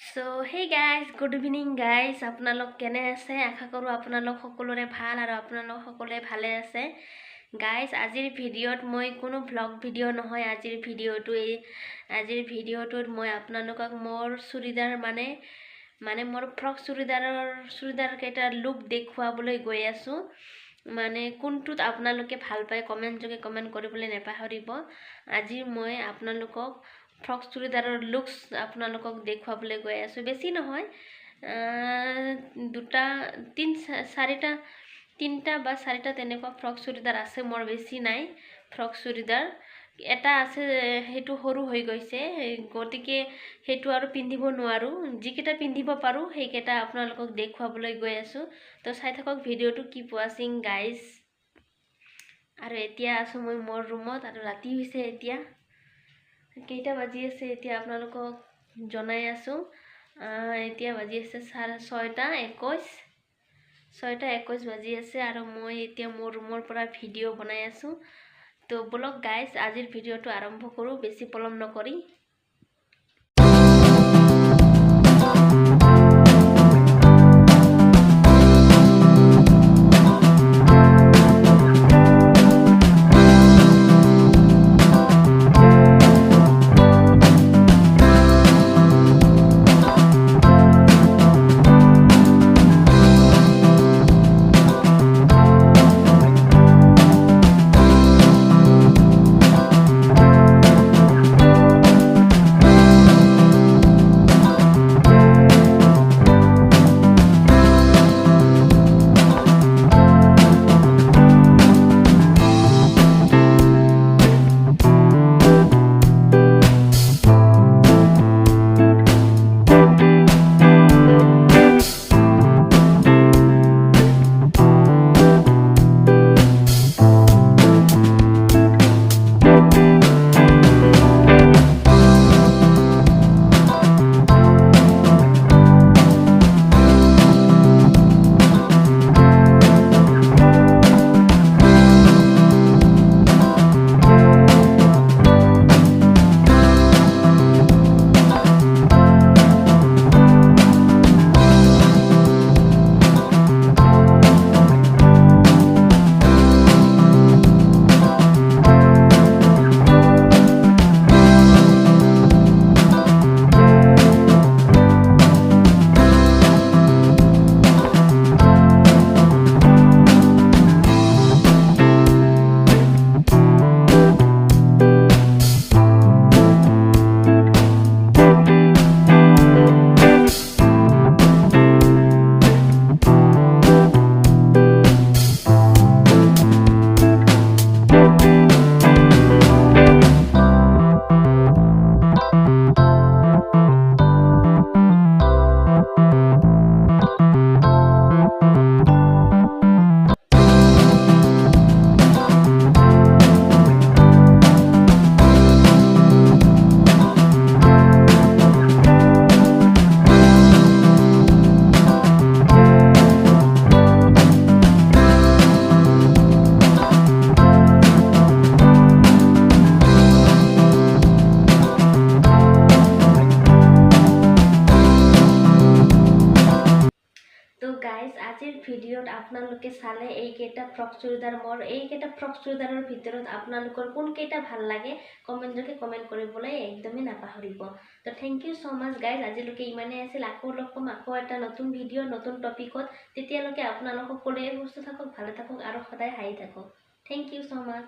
So hey guys, good evening guys. আপোনালোক কেনে আছে? আশা কৰোঁ আপোনালোক সকলোৰে ভাল আৰু আপোনালোক সকলোৱে ভালে আছে। গাইজ আজিৰ ভিডিঅ'ত মই কোনো ভ্লগ ভিডিঅ' নহয়। আজিৰ ভিডিঅ'টোত মই আপোনালোকক মোৰ চুৰিদাৰ মানে মোৰ ফ্ৰক চুৰিদাৰ কেইটাৰ লুক দেখুৱাবলৈ গৈ আছোঁ। মানে কোনটোত আপোনালোকে ভাল পায় কমেণ্ট যোগে কমেণ্ট কৰিবলৈ নাপাহৰিব। আজি মই আপোনালোকক ফ্ৰক চুৰিদাৰৰ লুকছ আপোনালোকক দেখুৱাবলৈ গৈ আছোঁ। বেছি নহয়, তিনিটা বা চাৰিটা তেনেকুৱা ফ্ৰক চুৰিদাৰ আছে মোৰ, বেছি নাই। ফ্ৰক চুৰিদাৰ এটা আছে, সেইটো সৰু হৈ গৈছে, গতিকে সেইটো আৰু পিন্ধিব নোৱাৰোঁ। যিকেইটা পিন্ধিব পাৰোঁ সেইকেইটা আপোনালোকক দেখুৱাবলৈ গৈ আছোঁ। তো চাই থাকক ভিডিঅ'টো, কিপ ৱাচিং গাইজ। আৰু এতিয়া আছোঁ মই মোৰ ৰুমত আৰু ৰাতি হৈছে। এতিয়া কেইটা বাজি আছে এতিয়া আপোনালোকক জনাই আছোঁ। এতিয়া বাজি আছে 6:21 বাজি আছে আৰু মই এতিয়া মোৰ ৰুমৰ পৰা ভিডিঅ' বনাই আছোঁ। তো বলক গাইজ আজিৰ ভিডিঅ'টো আৰম্ভ কৰোঁ, বেছি পলম নকৰি। তো গাইজ আজিৰ ভিডিঅ'ত আপোনালোকে চালে এইকেইটা ফ্ৰক চুৰিদাৰ, মোৰ এইকেইটা ফ্ৰক চুৰিদাৰৰ ভিতৰত আপোনালোকৰ কোনকেইটা ভাল লাগে কমেণ্ট যোগে কমেণ্ট কৰিবলৈ একদমেই নাপাহৰিব। তো thank you so' much guys, আজিলৈকে ইমানেই আছিল। আকৌ লগ পাম আকৌ এটা নতুন ভিডিঅ' নতুন টপিকত। তেতিয়ালৈকে আপোনালোক সকলোৱে সুস্থ থাকক, ভালে থাকক আৰু সদায় হাঁহি থাকক। Thank you so' much.